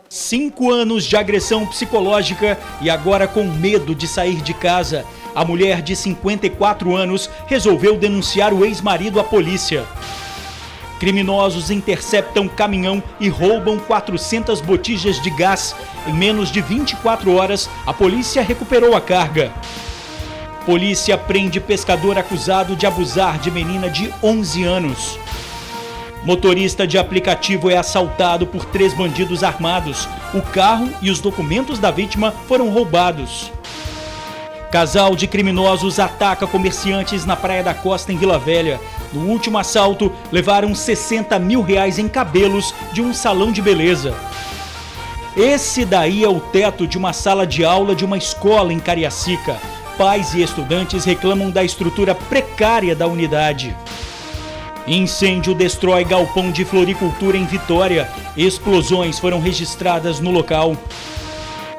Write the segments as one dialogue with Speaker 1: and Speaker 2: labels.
Speaker 1: 5 anos de agressão psicológica e agora com medo de sair de casa. A mulher de 54 anos resolveu denunciar o ex-marido à polícia. Criminosos interceptam caminhão e roubam 400 botijas de gás. Em menos de 24 horas, a polícia recuperou a carga. Polícia prende pescador acusado de abusar de menina de 11 anos. Motorista de aplicativo é assaltado por 3 bandidos armados. O carro e os documentos da vítima foram roubados. Casal de criminosos ataca comerciantes na Praia da Costa, em Vila Velha. No último assalto, levaram 60 mil reais em cabelos de um salão de beleza. Esse daí é o teto de uma sala de aula de uma escola em Cariacica. Pais e estudantes reclamam da estrutura precária da unidade. Incêndio destrói galpão de floricultura em Vitória. Explosões foram registradas no local.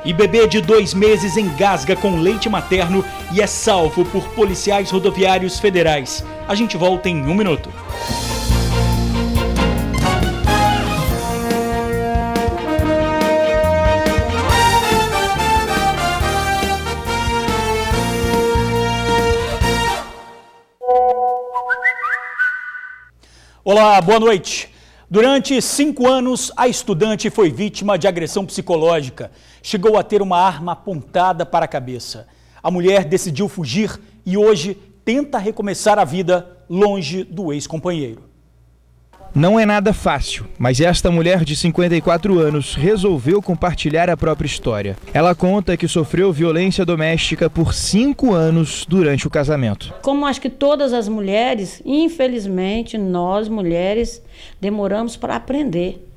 Speaker 1: E bebê de 2 meses engasga com leite materno e é salvo por policiais rodoviários federais. A gente volta em 1 minuto. Olá, boa noite. Durante 5 anos, a estudante foi vítima de agressão psicológica. Chegou a ter uma arma apontada para a cabeça. A mulher decidiu fugir e hoje tenta recomeçar a vida longe do ex-companheiro.
Speaker 2: Não é nada fácil, mas esta mulher de 54 anos resolveu compartilhar a própria história. Ela conta que sofreu violência doméstica por 5 anos durante o casamento.
Speaker 3: Como acho que todas as mulheres, infelizmente, nós mulheres demoramos para aprender.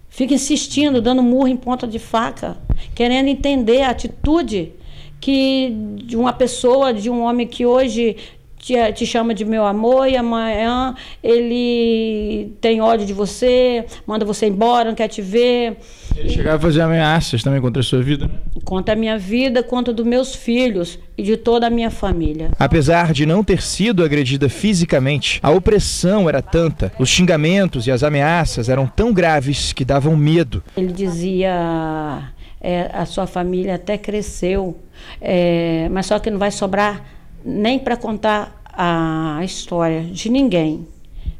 Speaker 3: Fica insistindo, dando murro em ponta de faca, querendo entender a atitude de uma pessoa, de um homem que hoje te chama de meu amor e amanhã ele tem ódio de você, manda você embora, não quer te ver.
Speaker 2: Ele chegava a fazer ameaças também contra a sua vida, né?
Speaker 3: Contra a minha vida, contra dos meus filhos e de toda a minha família.
Speaker 2: Apesar de não ter sido agredida fisicamente, a opressão era tanta, os xingamentos e as ameaças eram tão graves que davam medo.
Speaker 3: Ele dizia, a sua família até cresceu, mas só que não vai sobrar nem para contar a história de ninguém.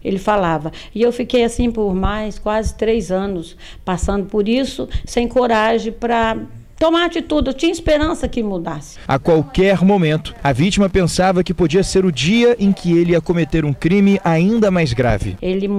Speaker 3: Ele falava. E eu fiquei assim por quase 3 anos, passando por isso, sem coragem para tomar atitude. Eu tinha esperança que mudasse.
Speaker 2: A qualquer momento, a vítima pensava que podia ser o dia em que ele ia cometer um crime ainda mais grave.
Speaker 3: Ele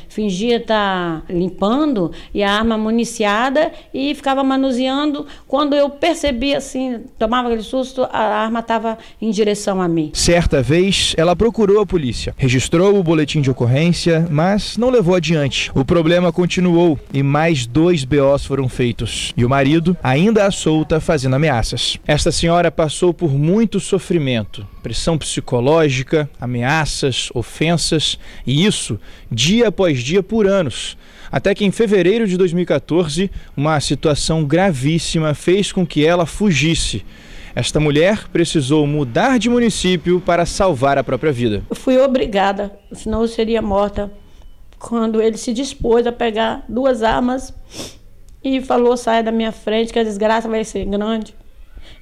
Speaker 3: fingia estar limpando e a arma municiada e ficava manuseando. Quando eu percebi assim, tomava aquele susto, a arma estava em direção a mim.
Speaker 2: Certa vez, ela procurou a polícia, registrou o boletim de ocorrência, mas não levou adiante. O problema continuou e mais 2 BOs foram feitos. E o marido ainda à solta fazendo ameaças. Esta senhora passou por muito sofrimento, pressão psicológica, ameaças, ofensas e isso dia após dia por anos. Até que em fevereiro de 2014, uma situação gravíssima fez com que ela fugisse. Esta mulher precisou mudar de município para salvar a própria vida.
Speaker 3: Eu fui obrigada, senão eu seria morta. Quando ele se dispôs a pegar 2 armas e falou, sai da minha frente que a desgraça vai ser grande.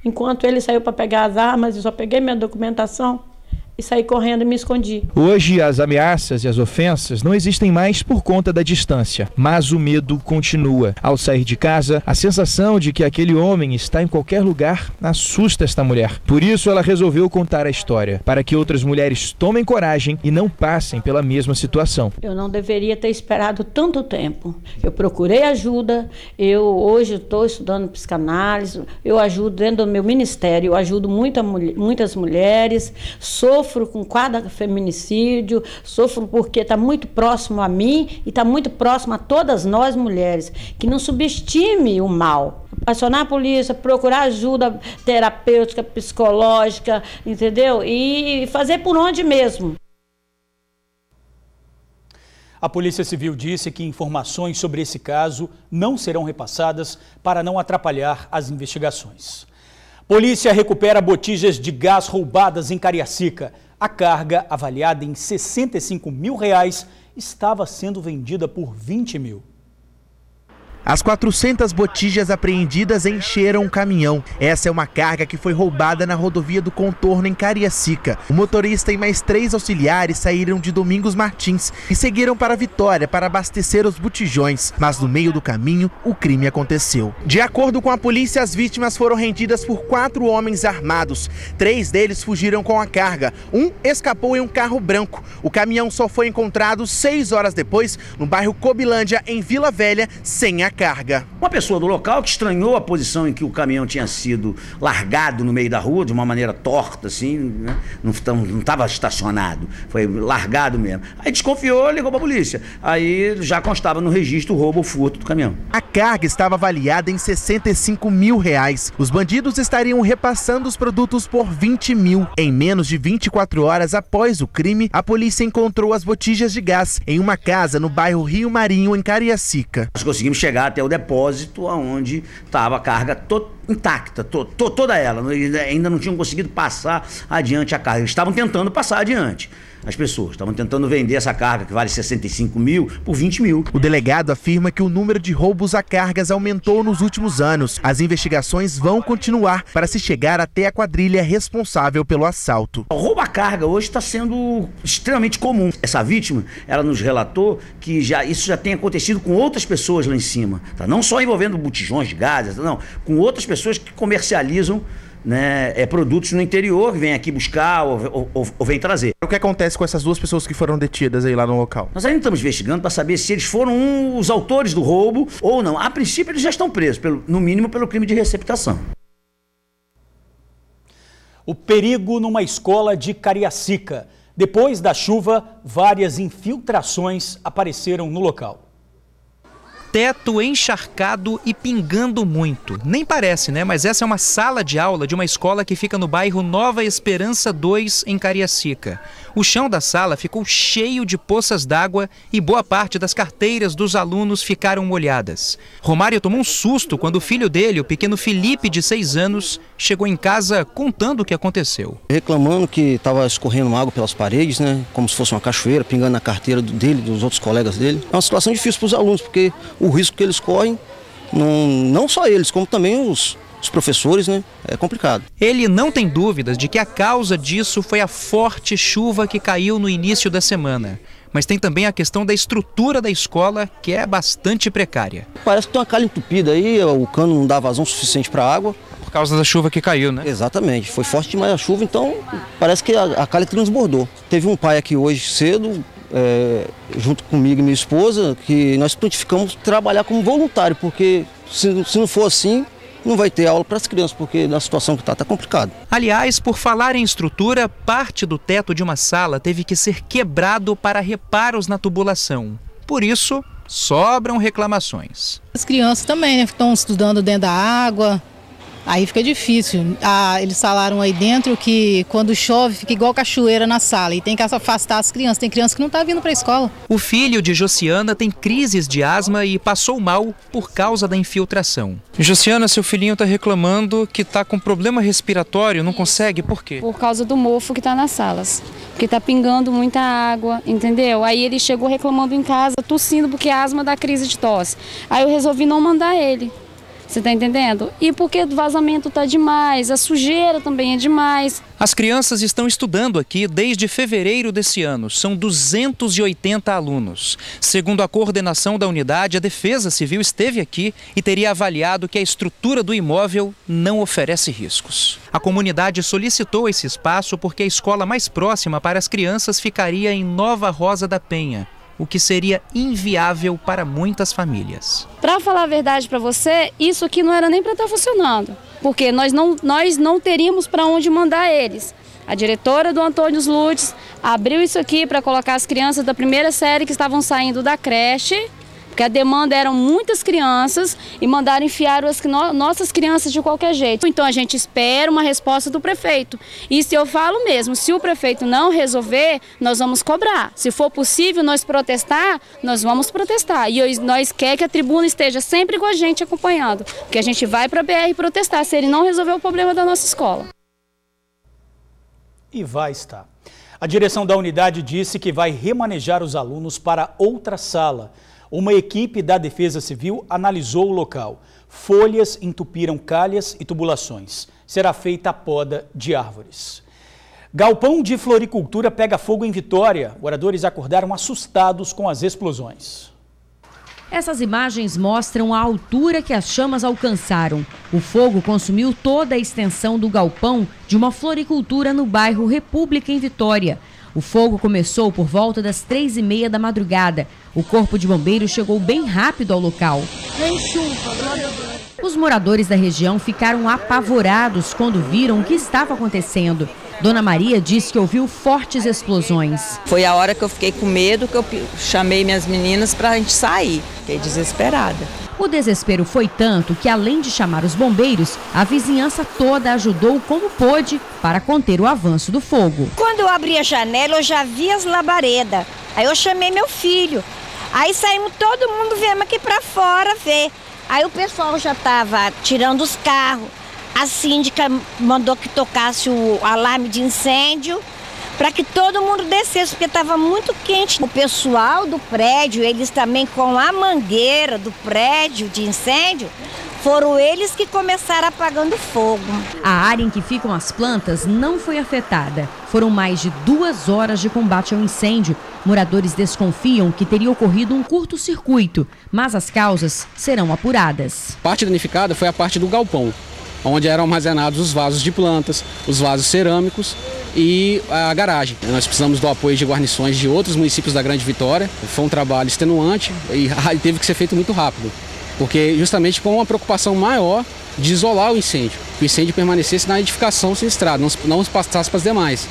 Speaker 3: Enquanto ele saiu para pegar as armas, eu só peguei minha documentação e saí correndo e me escondi.
Speaker 2: Hoje as ameaças e as ofensas não existem mais por conta da distância, mas o medo continua. Ao sair de casa, a sensação de que aquele homem está em qualquer lugar assusta esta mulher. Por isso ela resolveu contar a história, para que outras mulheres tomem coragem e não passem pela mesma situação.
Speaker 3: Eu não deveria ter esperado tanto tempo. Eu procurei ajuda, hoje estou estudando psicanálise, eu ajudo dentro do meu ministério, eu ajudo muitas mulheres, sofro com cada feminicídio, sofro porque está muito próximo a mim e está muito próximo a todas nós mulheres, que não subestime o mal. Acionar a polícia, procurar ajuda terapêutica, psicológica, entendeu? E fazer por onde mesmo.
Speaker 1: A Polícia Civil disse que informações sobre esse caso não serão repassadas para não atrapalhar as investigações. Polícia recupera botijas de gás roubadas em Cariacica. A carga, avaliada em 65 mil reais, estava sendo vendida por 20 mil.
Speaker 4: As 400 botijas apreendidas encheram o caminhão. Essa é uma carga que foi roubada na rodovia do Contorno, em Cariacica. O motorista e mais 3 auxiliares saíram de Domingos Martins e seguiram para Vitória para abastecer os botijões. Mas no meio do caminho, o crime aconteceu. De acordo com a polícia, as vítimas foram rendidas por 4 homens armados. 3 deles fugiram com a carga. Um escapou em um carro branco. O caminhão só foi encontrado 6 horas depois, no bairro Cobilândia, em Vila Velha, sem a carga.
Speaker 5: Uma pessoa do local que estranhou a posição em que o caminhão tinha sido largado no meio da rua, de uma maneira torta, assim, né? Não estava estacionado, foi largado mesmo. Aí desconfiou, ligou para a polícia. Aí já constava no registro o roubo ou furto do caminhão.
Speaker 4: A carga estava avaliada em R$65 mil. Os bandidos estariam repassando os produtos por 20 mil. Em menos de 24 horas após o crime, a polícia encontrou as botijas de gás em uma casa no bairro Rio Marinho, em Cariacica.
Speaker 5: Nós conseguimos chegar até o depósito onde estava a carga intacta, toda ela. Ainda não tinham conseguido passar adiante a carga. Eles estavam tentando passar adiante. As pessoas estavam tentando vender essa carga, que vale 65 mil, por 20 mil.
Speaker 4: O delegado afirma que o número de roubos a cargas aumentou nos últimos anos. As investigações vão continuar para se chegar até a quadrilha responsável pelo assalto.
Speaker 5: O roubo a carga hoje está sendo extremamente comum. Essa vítima, ela nos relatou que isso já tem acontecido com outras pessoas lá em cima. Tá? Não só envolvendo botijões de gás, não, com outras pessoas que comercializam, né, produtos no interior, que vêm aqui buscar ou vêm trazer.
Speaker 4: O que acontece com essas 2 pessoas que foram detidas aí lá no local?
Speaker 5: Nós ainda estamos investigando para saber se eles foram os autores do roubo ou não. A princípio eles já estão presos, no mínimo pelo crime de receptação.
Speaker 1: O perigo numa escola de Cariacica. Depois da chuva, várias infiltrações apareceram no local.
Speaker 6: Teto encharcado e pingando muito. Nem parece, né? Mas essa é uma sala de aula de uma escola que fica no bairro Nova Esperança 2, em Cariacica. O chão da sala ficou cheio de poças d'água e boa parte das carteiras dos alunos ficaram molhadas. Romário tomou um susto quando o filho dele, o pequeno Felipe, de 6 anos, chegou em casa contando o que aconteceu.
Speaker 7: Reclamando que estava escorrendo água pelas paredes, né? Como se fosse uma cachoeira, pingando na carteira dele, dos outros colegas dele. É uma situação difícil para os alunos, porque o risco que eles correm, não só eles, como também os professores, né? É complicado.
Speaker 6: Ele não tem dúvidas de que a causa disso foi a forte chuva que caiu no início da semana. Mas tem também a questão da estrutura da escola, que é bastante precária.
Speaker 7: Parece que tem uma calha entupida aí, o cano não dá vazão suficiente para a água.
Speaker 6: Por causa da chuva que caiu, né?
Speaker 7: Exatamente. Foi forte demais a chuva, então parece que a calha transbordou. Teve um pai aqui hoje cedo, junto comigo e minha esposa, que nós prontificamos trabalhar como voluntário, porque se não for assim, não vai ter aula para as crianças, porque na situação que está complicado.
Speaker 6: Aliás, por falar em estrutura, parte do teto de uma sala teve que ser quebrado para reparos na tubulação. Por isso, sobram reclamações.
Speaker 8: As crianças também, né, estão estudando dentro da água. Aí fica difícil. Eles falaram aí dentro que quando chove fica igual cachoeira na sala e tem que afastar as crianças. Tem criança que não está vindo para a escola.
Speaker 6: O filho de Josiana tem crises de asma e passou mal por causa da infiltração. Josiana, seu filhinho está reclamando que está com problema respiratório, não consegue, por quê?
Speaker 9: Por causa do mofo que está nas salas. Porque está pingando muita água, entendeu? Aí ele chegou reclamando em casa, tossindo porque a asma dá crise de tosse. Aí eu resolvi não mandar ele. Você está entendendo? E porque o vazamento está demais, a sujeira também é demais.
Speaker 6: As crianças estão estudando aqui desde fevereiro desse ano. São 280 alunos. Segundo a coordenação da unidade, a Defesa Civil esteve aqui e teria avaliado que a estrutura do imóvel não oferece riscos. A comunidade solicitou esse espaço porque a escola mais próxima para as crianças ficaria em Nova Rosa da Penha, o que seria inviável para muitas famílias.
Speaker 9: Para falar a verdade para você, isso aqui não era nem para estar funcionando, porque nós não teríamos para onde mandar eles. A diretora do Antônio Lutz abriu isso aqui para colocar as crianças da primeira série que estavam saindo da creche, porque a demanda eram muitas crianças e mandaram enfiar nossas crianças de qualquer jeito. Então a gente espera uma resposta do prefeito. E se eu falo mesmo, se o prefeito não resolver, nós vamos cobrar. Se for possível nós protestar, nós vamos protestar. E nós queremos que a tribuna esteja sempre com a gente acompanhando, porque a gente vai para a BR protestar se ele não resolver o problema da nossa escola.
Speaker 1: E vai estar. A direção da unidade disse que vai remanejar os alunos para outra sala. Uma equipe da Defesa Civil analisou o local. Folhas entupiram calhas e tubulações. Será feita a poda de árvores. Galpão de floricultura pega fogo em Vitória. Moradores acordaram assustados com as explosões.
Speaker 10: Essas imagens mostram a altura que as chamas alcançaram. O fogo consumiu toda a extensão do galpão de uma floricultura no bairro República, em Vitória. O fogo começou por volta das 3h30 da madrugada. O corpo de bombeiros chegou bem rápido ao local. Os moradores da região ficaram apavorados quando viram o que estava acontecendo. Dona Maria disse que ouviu fortes explosões.
Speaker 11: Foi a hora que eu fiquei com medo, que eu chamei minhas meninas para a gente sair. Fiquei desesperada.
Speaker 10: O desespero foi tanto que, além de chamar os bombeiros, a vizinhança toda ajudou como pôde para conter o avanço do fogo.
Speaker 12: Quando eu abri a janela, eu já vi as labaredas. Aí eu chamei meu filho. Aí saímos todo mundo, viemos aqui para fora ver. Aí o pessoal já estava tirando os carros. A síndica mandou que tocasse o alarme de incêndio para que todo mundo descesse, porque estava muito quente. O pessoal do prédio, eles também com a mangueira do prédio de incêndio, foram eles que começaram apagando fogo.
Speaker 10: A área em que ficam as plantas não foi afetada. Foram mais de 2 horas de combate ao incêndio. Moradores desconfiam que teria ocorrido um curto-circuito, mas as causas serão apuradas.
Speaker 13: A parte danificada foi a parte do galpão, onde eram armazenados os vasos de plantas, os vasos cerâmicos e a garagem. Nós precisamos do apoio de guarnições de outros municípios da Grande Vitória. Foi um trabalho extenuante e teve que ser feito muito rápido, porque justamente com uma preocupação maior de isolar o incêndio, que o incêndio permanecesse na edificação sinistrada, não passasse para as demais.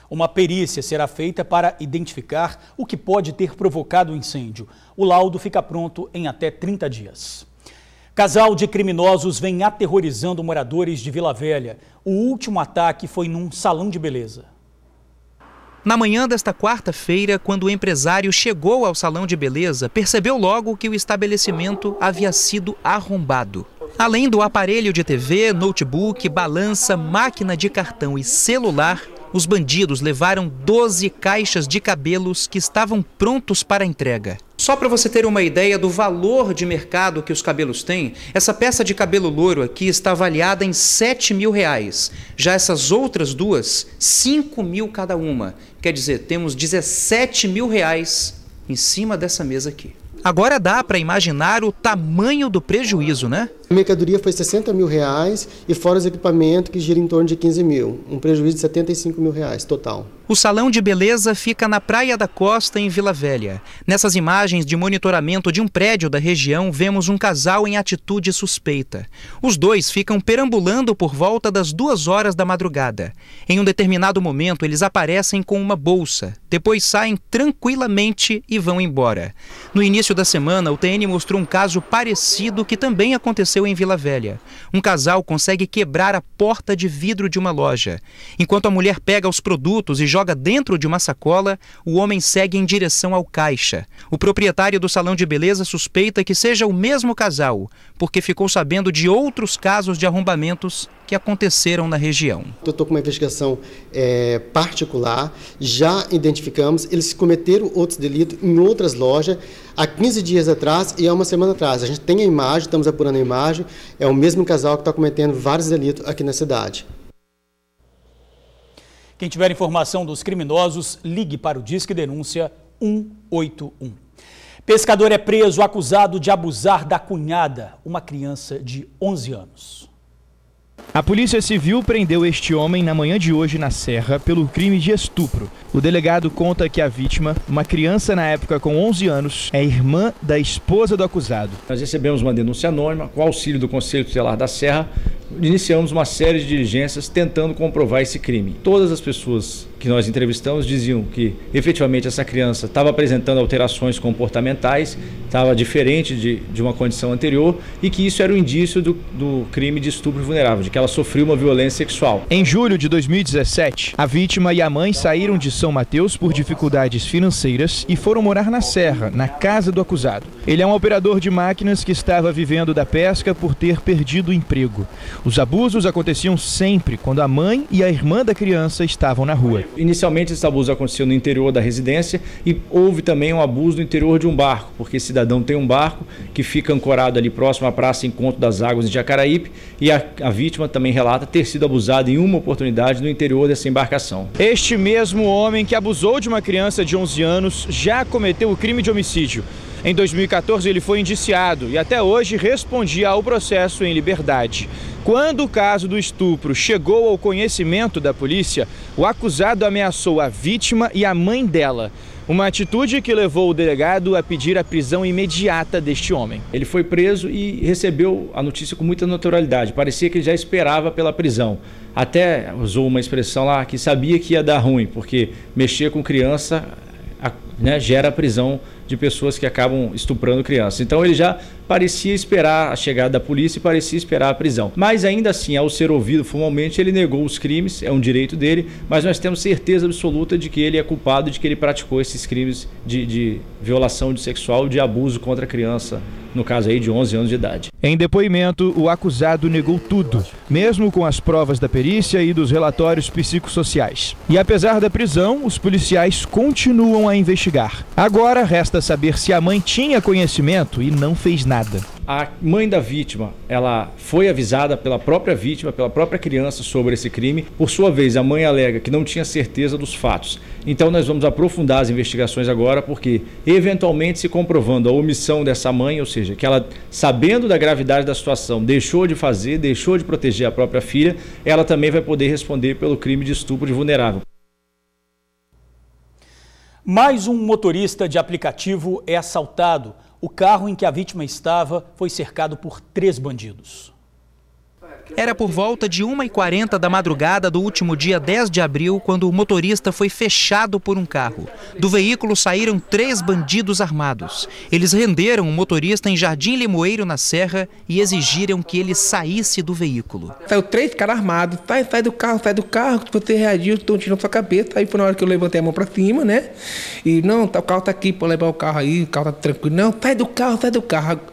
Speaker 1: Uma perícia será feita para identificar o que pode ter provocado o incêndio. O laudo fica pronto em até 30 dias. Casal de criminosos vem aterrorizando moradores de Vila Velha. O último ataque foi num salão de beleza.
Speaker 6: Na manhã desta quarta-feira, quando o empresário chegou ao salão de beleza, percebeu logo que o estabelecimento havia sido arrombado. Além do aparelho de TV, notebook, balança, máquina de cartão e celular, os bandidos levaram 12 caixas de cabelos que estavam prontos para entrega. Só para você ter uma ideia do valor de mercado que os cabelos têm, essa peça de cabelo louro aqui está avaliada em R$7.000. Já essas outras duas, R$5.000 cada uma. Quer dizer, temos R$17.000 em cima dessa mesa aqui. Agora dá para imaginar o tamanho do prejuízo, né?
Speaker 14: A mercadoria foi R$60.000 e fora os equipamentos que giram em torno de 15.000. Um prejuízo de R$75.000 total.
Speaker 6: O salão de beleza fica na Praia da Costa, em Vila Velha. Nessas imagens de monitoramento de um prédio da região, vemos um casal em atitude suspeita. Os dois ficam perambulando por volta das 2 horas da madrugada. Em um determinado momento, eles aparecem com uma bolsa. Depois saem tranquilamente e vão embora. No início da semana, o TN mostrou um caso parecido que também aconteceu em Vila Velha. Um casal consegue quebrar a porta de vidro de uma loja. Enquanto a mulher pega os produtos e joga dentro de uma sacola, o homem segue em direção ao caixa. O proprietário do salão de beleza suspeita que seja o mesmo casal, porque ficou sabendo de outros casos de arrombamentos que aconteceram na região.
Speaker 14: Eu estou com uma investigação particular, já identificamos, eles cometeram outros delitos em outras lojas há 15 dias atrás e há uma semana atrás. A gente tem a imagem, estamos apurando a imagem, é o mesmo casal que está cometendo vários delitos aqui na cidade.
Speaker 1: Quem tiver informação dos criminosos, ligue para o Disque Denúncia 181. Pescador é preso acusado de abusar da cunhada, uma criança de 11 anos.
Speaker 2: A Polícia Civil prendeu este homem na manhã de hoje na Serra pelo crime de estupro. O delegado conta que a vítima, uma criança na época com 11 anos, é irmã da esposa do acusado.
Speaker 15: Nós recebemos uma denúncia anônima, com auxílio do Conselho Tutelar da Serra, iniciamos uma série de diligências tentando comprovar esse crime. Todas as pessoas que nós entrevistamos diziam que efetivamente essa criança estava apresentando alterações comportamentais, estava diferente de uma condição anterior e que isso era um indício do crime de estupro vulnerável, de que ela sofreu uma violência sexual.
Speaker 2: Em julho de 2017, a vítima e a mãe saíram de São Mateus por dificuldades financeiras e foram morar na Serra, na casa do acusado. Ele é um operador de máquinas que estava vivendo da pesca por ter perdido o emprego. Os abusos aconteciam sempre quando a mãe e a irmã da criança estavam na rua.
Speaker 15: Inicialmente esse abuso aconteceu no interior da residência e houve também um abuso no interior de um barco, porque esse cidadão tem um barco que fica ancorado ali próximo à Praça Encontro das Águas de Jacaraípe e a vítima também relata ter sido abusada em uma oportunidade no interior dessa embarcação.
Speaker 2: Este mesmo homem que abusou de uma criança de 11 anos já cometeu o crime de homicídio. Em 2014 ele foi indiciado e até hoje respondia ao processo em liberdade. Quando o caso do estupro chegou ao conhecimento da polícia, o acusado ameaçou a vítima e a mãe dela. Uma atitude que levou o delegado a pedir a prisão imediata deste homem.
Speaker 15: Ele foi preso e recebeu a notícia com muita naturalidade. Parecia que ele já esperava pela prisão. Até usou uma expressão lá que sabia que ia dar ruim, porque mexer com criança, né, gera a prisão de pessoas que acabam estuprando crianças. Então ele já parecia esperar a chegada da polícia e parecia esperar a prisão. Mas ainda assim, ao ser ouvido formalmente, ele negou os crimes, é um direito dele, mas nós temos certeza absoluta de que ele é culpado, de que ele praticou esses crimes de violação sexual, de abuso contra a criança, no caso aí de 11 anos de idade.
Speaker 2: Em depoimento, o acusado negou tudo, mesmo com as provas da perícia e dos relatórios psicossociais. E apesar da prisão, os policiais continuam a investigar. Agora resta saber se a mãe tinha conhecimento e não fez nada.
Speaker 15: A mãe da vítima, ela foi avisada pela própria vítima, pela própria criança sobre esse crime. Por sua vez, a mãe alega que não tinha certeza dos fatos. Então nós vamos aprofundar as investigações agora, porque eventualmente se comprovando a omissão dessa mãe, ou seja, que ela, sabendo da gravidade da situação, deixou de fazer, deixou de proteger a própria filha, ela também vai poder responder pelo crime de estupro de vulnerável.
Speaker 1: Mais um motorista de aplicativo é assaltado. O carro em que a vítima estava foi cercado por 3 bandidos.
Speaker 6: Era por volta de 1h40 da madrugada do último dia 10 de abril, quando o motorista foi fechado por um carro. Do veículo saíram 3 bandidos armados. Eles renderam o motorista em Jardim Limoeiro, na Serra, e exigiram que ele saísse do veículo.
Speaker 16: Saiu 3 caras armados. Sai do carro, que você reagiu, estão tirando sua cabeça. Aí foi na hora que eu levantei a mão pra cima, né? E não, o carro tá aqui, pode levar o carro aí, o carro tá tranquilo. Não, sai do carro.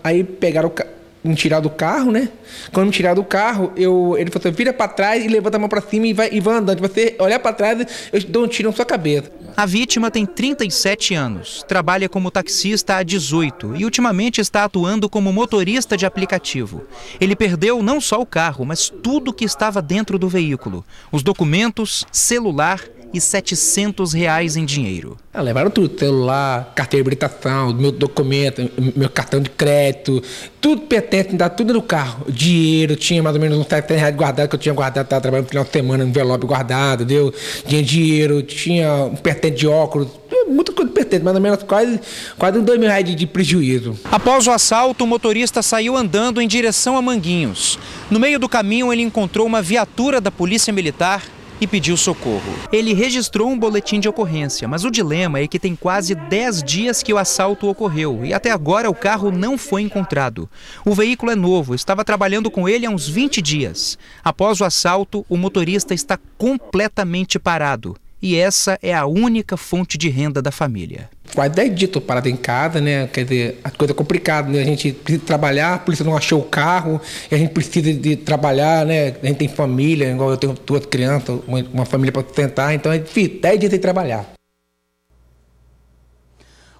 Speaker 16: Aí pegaram o carro. Me tirar do carro, né? Quando me tirar do carro, ele falou assim, vira pra trás e levanta a mão pra cima e vai andando. Você olhar pra trás, eu dou um tiro na sua cabeça.
Speaker 6: A vítima tem 37 anos, trabalha como taxista há 18 e ultimamente está atuando como motorista de aplicativo. Ele perdeu não só o carro, mas tudo que estava dentro do veículo. Os documentos, celular e R$700 em dinheiro.
Speaker 16: Levaram tudo, celular, carteira de habilitação, meu documento, meu cartão de crédito, tudo pertence, dá tudo no carro. Dinheiro, tinha mais ou menos uns R$700 guardado, que eu tinha guardado, estava trabalhando no final de semana, no envelope guardado, deu? Tinha dinheiro, tinha um pertence de óculos, muita coisa pertence, mais ou menos quase uns R$2.000 de prejuízo.
Speaker 6: Após o assalto, o motorista saiu andando em direção a Manguinhos. No meio do caminho, ele encontrou uma viatura da Polícia Militar e pediu socorro. Ele registrou um boletim de ocorrência, mas o dilema é que tem quase 10 dias que o assalto ocorreu e até agora o carro não foi encontrado. O veículo é novo, estava trabalhando com ele há uns 20 dias. Após o assalto, o motorista está completamente parado. E essa é a única fonte de renda da família.
Speaker 16: Quase 10 dias estou parado em casa, né? Quer dizer, a coisa é complicada, né? A gente precisa trabalhar, a polícia não achou o carro, e a gente precisa de trabalhar, né? A gente tem família, igual eu tenho 2 crianças, uma família para sustentar, então é difícil, 10 dias sem trabalhar.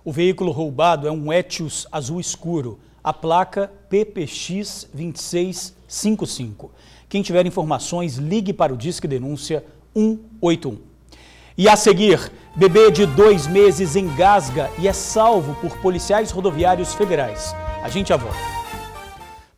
Speaker 1: O veículo roubado é um Etios azul escuro, a placa PPX 2655. Quem tiver informações, ligue para o Disque Denúncia 181. E a seguir, bebê de 2 meses engasga e é salvo por policiais rodoviários federais. A gente já volta.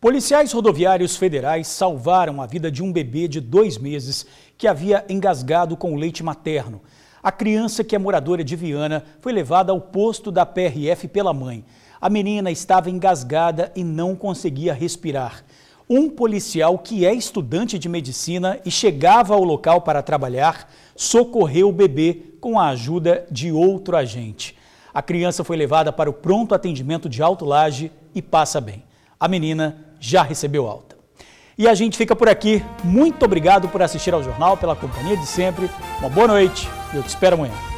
Speaker 1: Policiais rodoviários federais salvaram a vida de um bebê de 2 meses que havia engasgado com leite materno. A criança, que é moradora de Viana, foi levada ao posto da PRF pela mãe. A menina estava engasgada e não conseguia respirar. Um policial que é estudante de medicina e chegava ao local para trabalhar, socorreu o bebê com a ajuda de outro agente. A criança foi levada para o pronto atendimento de Alto Laje e passa bem. A menina já recebeu alta. E a gente fica por aqui. Muito obrigado por assistir ao jornal, pela companhia de sempre. Uma boa noite e eu te espero amanhã.